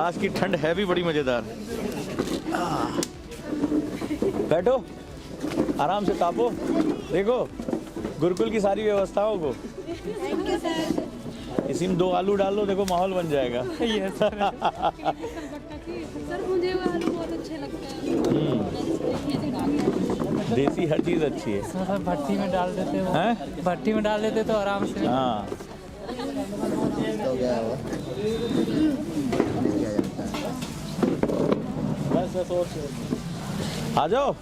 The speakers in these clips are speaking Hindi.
आज की ठंड है भी बड़ी मज़ेदार। बैठो, आराम से तापो। देखो गुरुकुल की सारी व्यवस्थाओं को। इसी में 2 आलू डाल लो, देखो माहौल बन जाएगा। ये सर मुझे वो आलू बहुत अच्छे लगते हैं। देसी हर चीज़ अच्छी है। सर भट्टी में डाल देते हो, भट्टी में डाल देते तो आराम से। हाँ आ जाओ।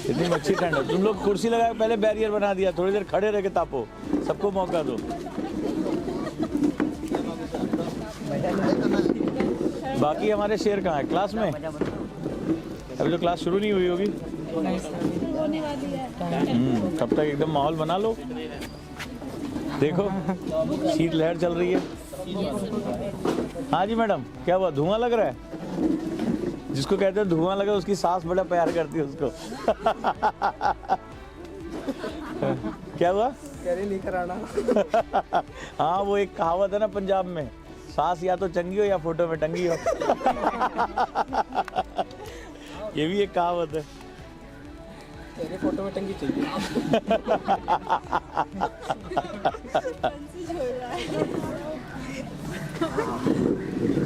इतनी अच्छी ठंड है, तुम लोग कुर्सी लगा पहले बैरियर बना दिया, थोड़ी देर खड़े रह के तापो, सबको मौका दो। बाकी हमारे शेर कहाँ है? क्लास में? अभी तो क्लास शुरू नहीं हुई होगी। तब तक एकदम माहौल बना लो। देखो शीतलहर चल रही है। हाँ जी मैडम, क्या हुआ? धुआं लग रहा है? जिसको कहते हैं धुआं लगा उसकी सास बड़ा प्यार करती है उसको। क्या हुआ? कैरी लेकर आना। हाँ वो एक कहावत है ना पंजाब में, सास या तो चंगी हो या फोटो में टंगी हो। ये भी एक कहावत है। तेरे फोटो में टंगी चाहिए।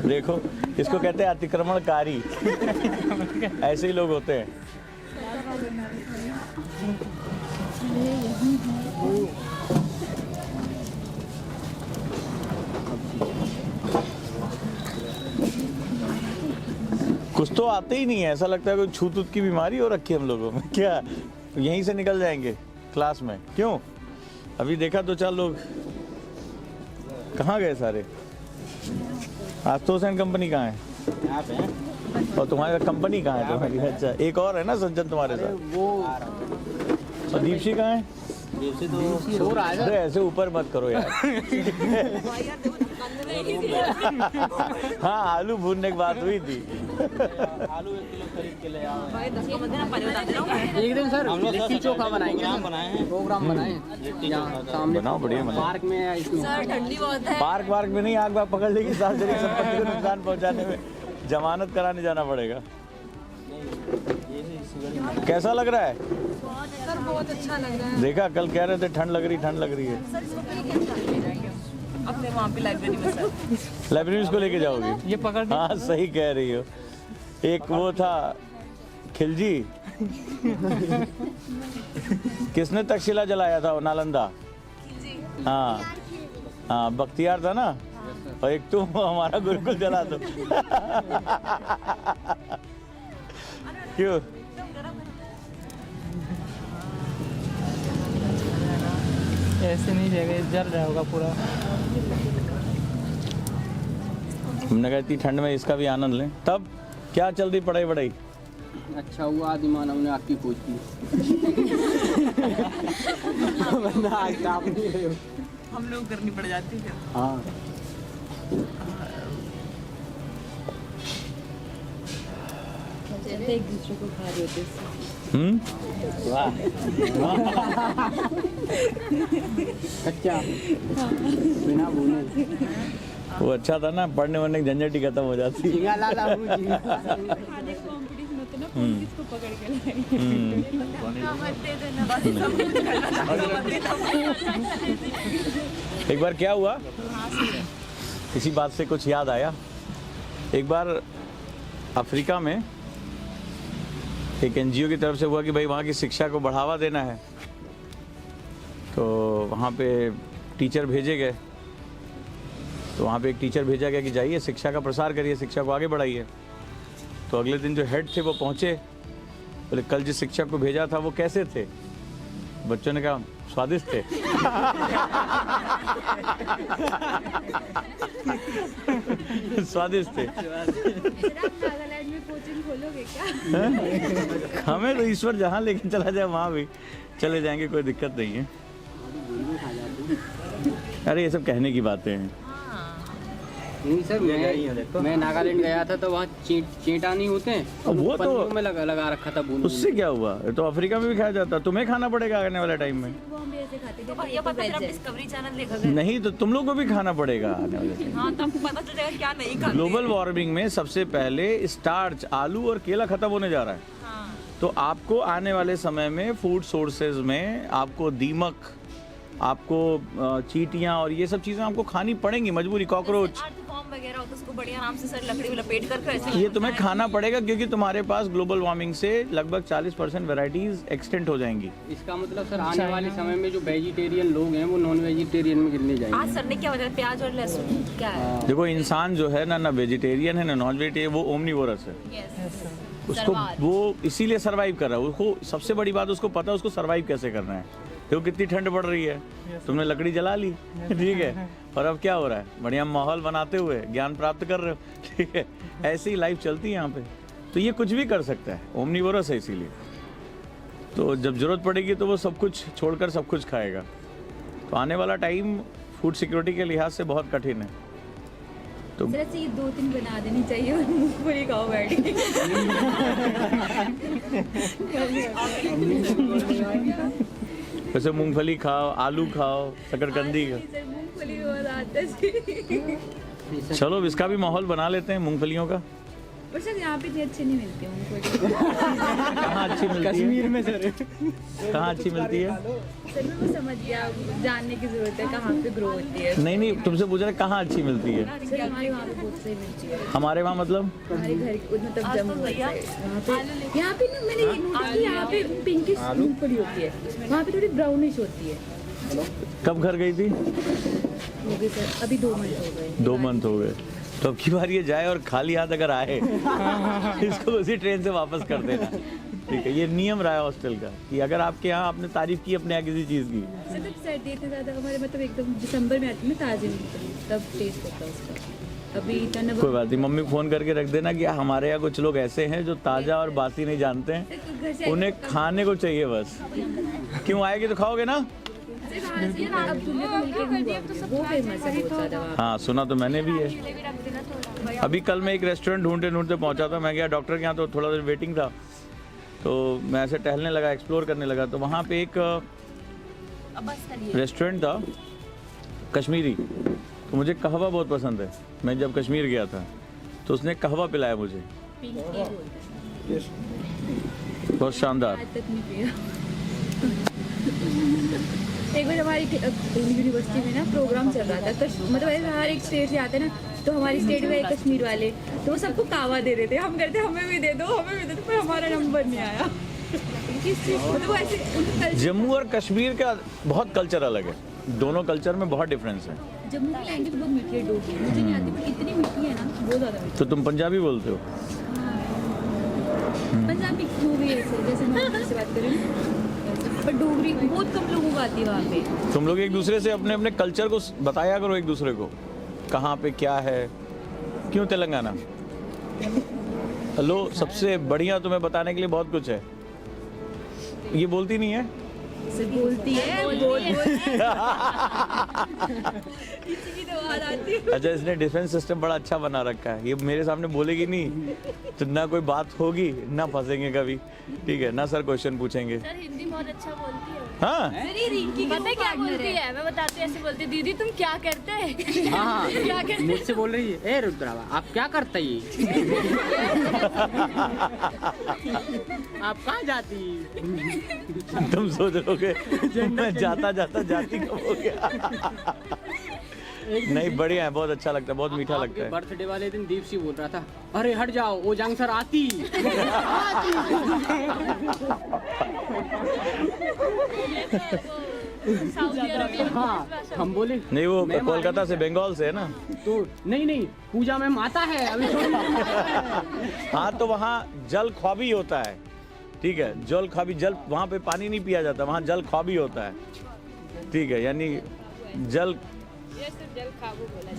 देखो इसको कहते हैं अतिक्रमणकारी। ऐसे ही लोग होते हैं। कुछ तो आते ही नहीं है, ऐसा लगता है कोई छूत की बीमारी हो रखी है हम लोगों में क्या? यहीं से निकल जाएंगे क्लास में। क्यों? अभी देखा 2-4 लोग कहाँ गए सारे? आशुतोष एंड कंपनी कहाँ है? और तुम्हारी कंपनी कहाँ है तुम्हारी? अच्छा एक और है ना सज्जन तुम्हारे साथ, वो और दीपशी कहाँ है? दीपशी तो सो रहा है। अरे ऐसे ऊपर मत करो यार। हाँ आलू भूनने की बात हुई थी। आलू 1 किलो खरीद के ले आओ। एक दिन सर लिट्टी चोखा बनाएंगे। प्रोग्राम बनाए सामने बनाओ, बढ़िया बनाओ। पार्क में है इसमें। सर ठंडी बहुत है। पार्क वार्क में नहीं, आग बाग पकड़ लेगी, सार्वजनिक संपत्ति को नुकसान पहुंचाने में जमानत कराने जाना पड़ेगा। कैसा लग रहा है? सर बहुत अच्छा लग रहा है। देखा कल कह रहे थे ठंड लग रही है। अपने वहाँ पे लाइब्रेरी में सर। लाइब्रेरी इसको लेके जाओगी? ये पकड़ हाँ सही कह रही हो। एक वो था खिलजी, किसने तक्षशिला जलाया था? वो नालंदा। हाँ हाँ बख्तियार था ना। और एक तुम हमारा गुरुकुल जला दो। क्यों? ऐसे नहीं रहेगा, जल रहा होगा पूरा। हमने कहा इतनी ठंड में इसका भी आनंद लें। तब क्या चल रही पढ़ाई वढ़ाई? अच्छा हुआ आदिमान हमने आपकी खोज की। हम लोग करनी पड़ जाती है। हाँ एक दूसरे को खा रहे होते। वाह कच्चा बिना भूने। वो अच्छा था ना, पढ़ने वढ़ने की झंझट ही खत्म हो जाती। झींगा लाला हूँ, झींगा। खाने का कंपटीशन होता ना, कौन किसको पकड़ के लाएंगे। एक बार क्या हुआ, इसी बात से कुछ याद आया। एक बार अफ्रीका में एक एनजीओ की तरफ से हुआ कि भाई वहाँ की शिक्षा को बढ़ावा देना है, तो वहाँ पे टीचर भेजे गए। तो वहाँ पे एक टीचर भेजा गया कि जाइए शिक्षा का प्रसार करिए, शिक्षा को आगे बढ़ाइए। तो अगले दिन जो हेड थे वो पहुँचे, बोले कल जिस शिक्षक को भेजा था वो कैसे थे? बच्चों ने कहा स्वादिष्ट थे। स्वादिष्ट थे। नागालैंड में कोचिंग खोलोगे क्या? हमें तो ईश्वर जहाँ लेके चला जाए वहाँ भी चले जाएंगे, कोई दिक्कत नहीं है। अरे ये सब कहने की बातें हैं। नहीं सर, मैं नागालैंड गया था तो वहाँ चींटा नहीं होते हैं, अब वो तो पन्नियों में लगा रखा था बूंद। उससे क्या हुआ, ये तो अफ्रीका में भी खाया जाता है, तुम्हें खाना पड़ेगा आने वाले टाइम में। वो हम भी ऐसे खाते थे, तो भैया पता चला डिस्कवरी चैनल देखा नहीं तो तुम लोग को भी खाना पड़ेगा आने वाले टाइम। हाँ तब पता चल जाएगा क्या नहीं खाते। ग्लोबल वार्मिंग में सबसे पहले स्टार्च, आलू और केला खत्म होने जा रहा है। हाँ तो आपको आने वाले समय में फूड सोर्सेज में आपको दीमक, आपको चींटियां और ये सब चीजें आपको खानी पड़ेंगी, मजबूरी, कॉकरोच, फॉर्म वगैरह होता है उसको बढ़िया आराम से सर लकड़ी में लपेट कर ऐसे ये तुम्हें खाना पड़ेगा क्योंकि तुम्हारे पास ग्लोबल वार्मिंग से लगभग 40% वैरायटीज एक्सटेंट हो जाएंगी। इसका मतलब सर आने वाले समय में जो वेजिटेरियन लोग हैं वो नॉन वेजिटेरियन में गिरने जाएंगे। आज सर ने क्या बताया, प्याज और लहसुन क्या है? देखो इंसान जो है ना वेजिटेरियन है ना नॉन वेजिटेरियन, वो ओमनीवोरस है। उसको वो इसीलिए सरवाइव कर रहा है, उसको सबसे बड़ी बात उसको पता है उसको सरवाइव कैसे करना है। देखो कितनी ठंड पड़ रही है, तुमने लकड़ी जला ली, ठीक है, और अब क्या हो रहा है, बढ़िया माहौल बनाते हुए ज्ञान प्राप्त कर रहे हो, ठीक है। ऐसी ही लाइफ चलती है यहाँ पे, तो ये कुछ भी कर सकता है, ओमनीवोरस है इसीलिए। तो जब जरूरत पड़ेगी तो वो सब कुछ छोड़कर सब कुछ खाएगा। तो आने वाला टाइम फूड सिक्योरिटी के लिहाज से बहुत कठिन है। तो सर ऐसे ये 2-3 बना देनी चाहिए और मूंगफली खाओ बैठ के। वैसे मूंगफली खाओ, आलू खाओ, शकरकंदी खाओ। सर मूंगफली बहुत आता है। चलो इसका भी माहौल बना लेते हैं मूंगफलियों का। पर सर यहाँ पे इतनी अच्छी नहीं मिलती मूंगफली। कहाँ अच्छी मिलती है? कश्मीर में सर कहाँ अच्छी मिलती है? सर मैं वो समझ गया, जानने की जरूरत है कहाँ पे ग्रो होती है। नहीं तुमसे पूछ रहे कहाँ अच्छी मिलती है? सर हमारे वहाँ पे बहुत सही मिलती है। हमारे वहाँ मतलब हमारे घर के मतलब जम्मू यहाँ पे ना मैंने ये नोटिस किया, यहाँ पे पिंकिश मूंगफली होती है, वहाँ पे थोड़ी ब्राउनिश होती है। कब घर गई थी? हो गई सर, अभी 2 मंथ हो गए। 2 मंथ हो गए। तो अब की बार ये जाए और खाली हाथ अगर आए इसको उसी ट्रेन से वापस कर देना, ठीक है। ये नियम रहा है हॉस्टल का कि अगर आपके यहाँ आपने तारीफ की अपने यहाँ किसी चीज़ की। सर तब सर्दी इतनी ज़्यादा हमारे मतलब एकदम दिसंबर में आती है ना ताज़ी मूंगफली, तब टेस्ट होता है उसका। अभी इतना कोई बात नहीं, मम्मी फ़ोन करके रख देना कि हमारे यहाँ कुछ लोग ऐसे हैं जो ताज़ा और बासी नहीं जानते हैं, उन्हें खाने को चाहिए बस। क्यों आएगी तो खाओगे ना? वो फेमस है बहुत ज़्यादा। हाँ सुना तो मैंने भी है। अभी कल मैं एक रेस्टोरेंट ढूंढते पहुंचा था, मैं गया डॉक्टर के यहाँ, तो थोड़ा देर वेटिंग था, तो मैं ऐसे टहलने लगा, एक्सप्लोर करने लगा, तो वहाँ पे एक रेस्टोरेंट था कश्मीरी। तो मुझे कहवा बहुत पसंद है, मैं जब कश्मीर गया था तो उसने कहवा पिलाया मुझे, बहुत शानदार। आज तक नहीं पिया। एक बार हमारी यूनिवर्सिटी में ना प्रोग्राम चल रहा था, मतलब ऐसे हर एक स्टेट से आते ना, तो हमारी स्टेट में एक कश्मीर वाले, तो वो सबको कावा दे रहे थे, हम कहते हमें भी दे दो, पर हमारा नंबर नहीं आया। किस चीज़ मतलब वो ऐसे उनका जम्मू और कश्मीर का बहुत कल्चर अलग है, दोनों कल्चर में बहुत डिफरेंस है। जम्मू की लैंग्वेज बहुत मीठी है, डोगरी मुझे नहीं आती पर इतनी मीठी है ना, बहुत ज़्यादा मीठी। तो तुम पंजाबी बोलते हो? पंजाबी जो भी है जैसे मैं से बात करें, पर डोगरी बहुत कम लोगों को आती है वहाँ पे। तुम लोग एक दूसरे से अपने अपने कल्चर को बताया करो एक दूसरे को, कहाँ पे क्या है। क्यों तेलंगाना? हेलो, सबसे बढ़िया तुम्हें बताने के लिए बहुत कुछ है। ये बोलती नहीं है? बोलती है, किसी की तो आवाज आती है। अच्छा, इसने डिफेंस सिस्टम बड़ा अच्छा बना रखा है, ये मेरे सामने बोलेगी नहीं तो ना कोई बात होगी ना फंसेंगे कभी, ठीक है ना सर, क्वेश्चन पूछेंगे। सर हिंदी बहुत अच्छा बोलती है। हाँ पता है क्या बोलती है? मैं बताती हूँ, ऐसे बोलती है, दीदी तुम क्या करते हैं? हाँ क्या करते हैं? मुझसे बोल रही है, ए रुद्रावा आप क्या करते ये? आप कहाँ जाती? तुम सोच रहोगे मैं जाता जाता जाती कब हो गया। नहीं बढ़िया है, बहुत अच्छा लगता है, बहुत मीठा लगता है। बर्थडे वाले दिन दीप सिंह बोल रहा था, अरे हट जाओ वो जंग सर आती। सऊदी अरबिया में हाँ हम बोले नहीं, वो कोलकाता से, बंगाल से है ना। तो नहीं पूजा में माता है अभी हाँ तो वहाँ जल ख्वाबी होता है, ठीक है, जल ख्वाबी, जल वहाँ पे पानी नहीं पिया जाता, वहाँ जल ख्वाबी होता है, ठीक है, यानी जल।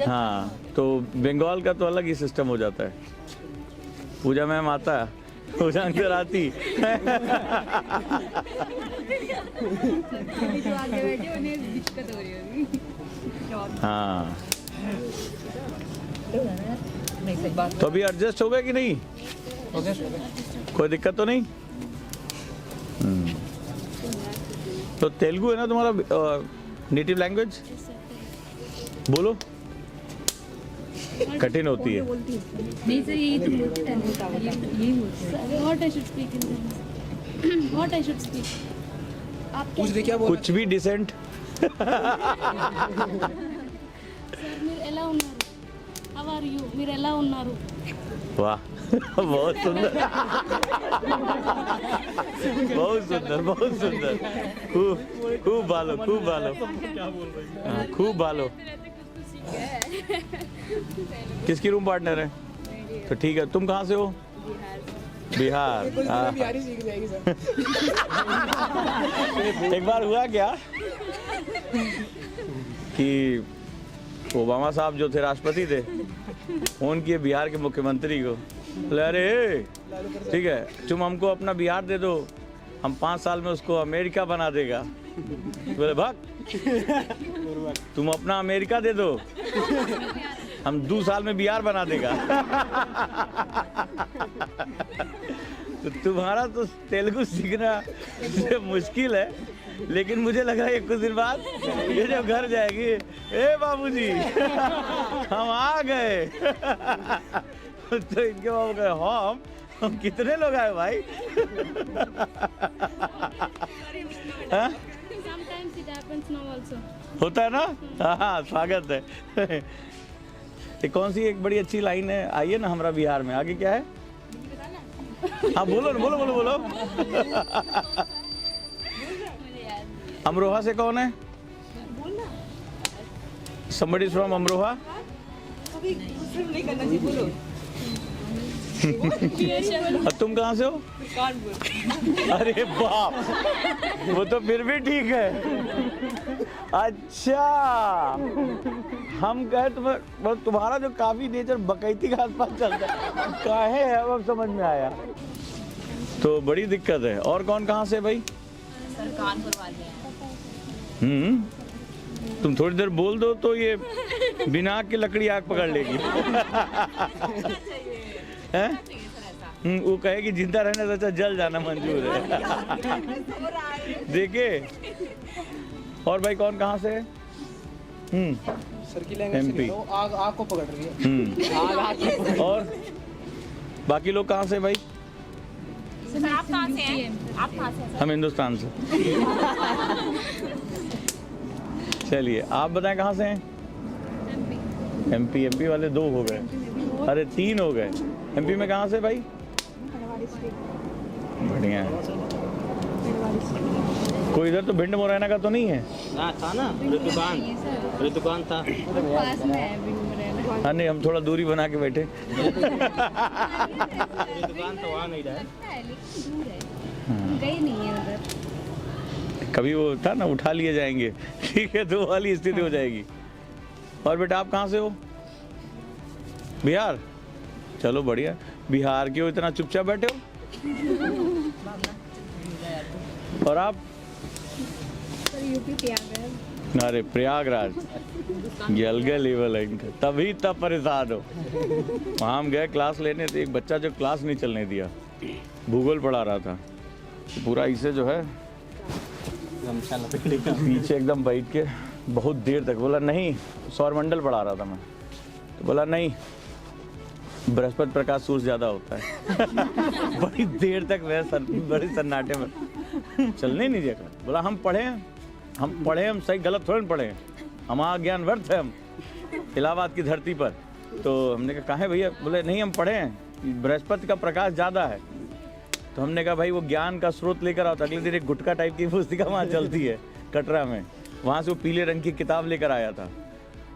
हाँ तो बंगाल का तो अलग ही सिस्टम हो जाता है, पूजा में माता, पूजा अंदर आती। जो आगे बैठे उन्हें दिक्कत हो रही होगी। हाँ तो अभी एडजस्ट हो गए कि नहीं? कोई दिक्कत तो नहीं? तो तेलुगु है ना तुम्हारा नेटिव लैंग्वेज? बोलो। कठिन होती है। नहीं सर, यही तो बोलते हैं, यही बोलते हैं। What I should speak in English? What I should speak? आप पूछ दे क्या बोल कुछ भी डिसेंट। సార్ మీరు ఎలా ఉన్నారు? How are you? మీరు ఎలా ఉన్నారు? वाह बहुत सुंदर, बहुत सुंदर, बहुत सुंदर। खूब खूब बालो, खूब बालो, हाँ, खूब बालो। किसकी रूम पार्टनर है? तो ठीक है। तुम कहाँ से हो? बिहार। हाँ। बिहारी सीख जाएगी सर। एक बार हुआ क्या कि ओबामा साहब जो थे राष्ट्रपति थे, फोन किए बिहार के मुख्यमंत्री को, बोले अरे ठीक है तुम हमको अपना बिहार दे दो, हम 5 साल में उसको अमेरिका बना देगा। बोले भाग, तुम अपना अमेरिका दे दो, हम 2 साल में बिहार बना देगा। तो तुम्हारा तो तेलुगु सीखना मुश्किल है, लेकिन मुझे लग रहा है कुछ दिन बाद ये जब घर जाएगी, ए बाबूजी हम आ गए। तो इनके बाबू कहे हम कितने लोग आए भाई? हाँ? Sometimes it happens now also. होता है ना? हाँ स्वागत है। ये कौन सी एक बड़ी अच्छी लाइन है, आइए ना हमारा बिहार में, आगे क्या है? हाँ बोलो ना, बोलो बोलो बोलो। अमरोहा से कौन है? Somebody from Amroha? और तुम कहाँ से हो? अरे बाप, वो तो फिर भी ठीक है। अच्छा, हम कहे तुम्हारा जो काफी नेचर बकैती के आसपास चलता है, काहे है अब समझ में आया। तो बड़ी दिक्कत है। और कौन कहाँ से भाई? सर कानपुर वाले हैं। तुम थोड़ी देर बोल दो तो ये बिना आग की लकड़ी आग पकड़ लेगी। हैं? वो कहेगी जिंदा रहने से अच्छा जल जाना मंजूर है। देखे। और भाई कौन कहाँ से है? सर की लैंग्वेज MP। आग आग को पकड़ रही है। और बाकी लोग कहाँ से भाई? सर आप कहाँ से हैं? आप कहाँ से हैं? हम हिंदुस्तान से। चलिए आप बताएं कहाँ से हैं? एमपी वाले 2 हो गए, अरे 3 हो गए। एमपी में कहाँ से भाई? बढ़िया है। कोई इधर तो भिंड मुरैना का तो नहीं है? ना था ना, दुकान था। पास में है बिन मुरैना। हाँ नहीं, हम थोड़ा दूरी बना के बैठे। दुकान तो वहाँ नहीं रहा। लेकिन दूर है, गई नहीं है उधर। कभी वो था ना, उठा लिए जाएंगे, ठीक है, तो वाली स्थिति हो जाएगी। और बेटा आप कहाँ से हो? बिहार। चलो बढ़िया। बिहार के हो, इतना चुपचाप बैठे हो। और आप? Sir UP Prayagraj. अरे प्रयागराज, ये अलग लेवल है इनका, तभी तब परेशान हो। वहाँ हम गए क्लास लेने, तो एक बच्चा जो क्लास नहीं चलने दिया, भूगोल पढ़ा रहा था, तो पूरा इसे जो है पीछे एकदम बैठ के बहुत देर तक बोला नहीं, सौरमंडल पढ़ा रहा था मैं, तो बोला नहीं बृहस्पति प्रकाश सूर्य ज़्यादा होता है। बड़ी देर तक वह बड़े सन्नाटे में चलने नहीं दिया। बोला हम पढ़े, हम सही गलत थोड़े ना पढ़े, हमारा ज्ञान व्यर्थ है, हम इलाहाबाद की धरती पर। तो हमने कहा काहे भैया? बोले नहीं हम पढ़े हैं, बृहस्पति का प्रकाश ज़्यादा है। तो हमने कहा भाई वो ज्ञान का स्रोत लेकर आओ। तो अगले दिन एक गुटका टाइप की पुस्तिका वहाँ चलती है कटरा में, वहाँ से वो पीले रंग की किताब लेकर आया था।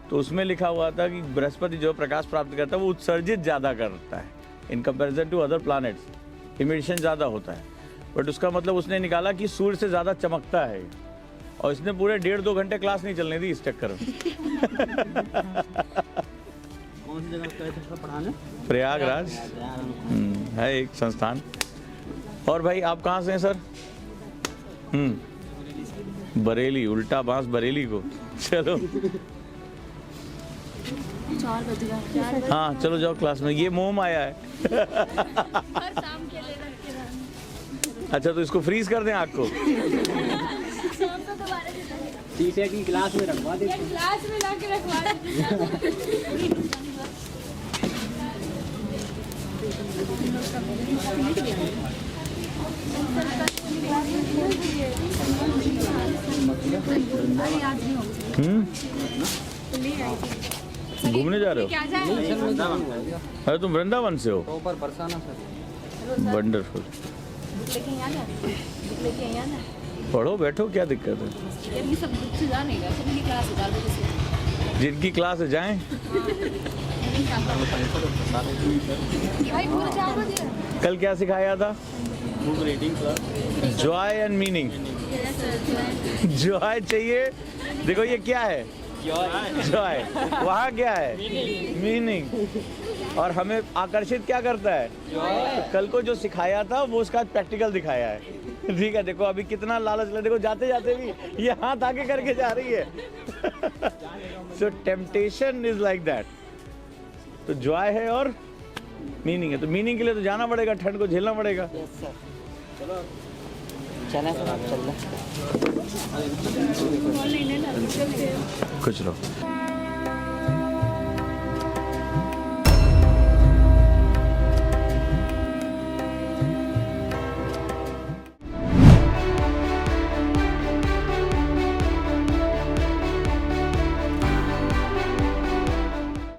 तो उसमें लिखा हुआ था कि बृहस्पति जो प्रकाश प्राप्त करता है वो उत्सर्जित ज़्यादा करता है in comparison to other planets, emission ज़्यादा होता है। बट उसका मतलब उसने निकाला कि सूर्य से ज़्यादा चमकता है, और इसने पूरे 1.5-2 घंटे क्लास नहीं चलने दी इस चक्कर में। कौन सी जगह गए थे पढ़ाने? प्रयागराज है एक संस्थान। और भाई आप कहाँ से हैं सर? बरेली, उल्टा बांस बरेली को। चलो 4 बज गए। हाँ चलो जाओ क्लास में। ये मोम आया है। हर शाम के लिए रख के रखना। अच्छा तो इसको फ्रीज कर दें आग को। शाम को दोबारा शीशे की गिलास में रखवा दे। क्लास में ला के रखवा दीजिए। घूमने जा रहे हो? क्या जाए? अरे तुम वृंदावन से हो? ऊपर बरसाना सर। वंडरफुल। लेकिन यहाँ जाना, लेकिन यहाँ ना। पढ़ो बैठो, क्या दिक्कत है? ये सब बच्चे जा नहीं गए, सबकी क्लास में डाल दो जैसे। जिनकी क्लास है जाएं। भाई पूरा 4 बजे। कल क्या सिखाया था? Book reading class. Joy and meaning. Joy चाहिए। देखो ये क्या है? जॉय। वहाँ क्या है? मीनिंग। और हमें आकर्षित क्या करता है? कल को जो सिखाया था वो उसका प्रैक्टिकल दिखाया है। ठीक है, देखो अभी कितना लालच ले, देखो जाते जाते भी ये हाथ आगे करके जा रही है। सो टेम्पटेशन इज लाइक दैट। तो जॉय है और मीनिंग है। तो मीनिंग के लिए तो जाना पड़ेगा, ठंड को झेलना पड़ेगा। चलें सर, आप चल रहे। कुछ लो।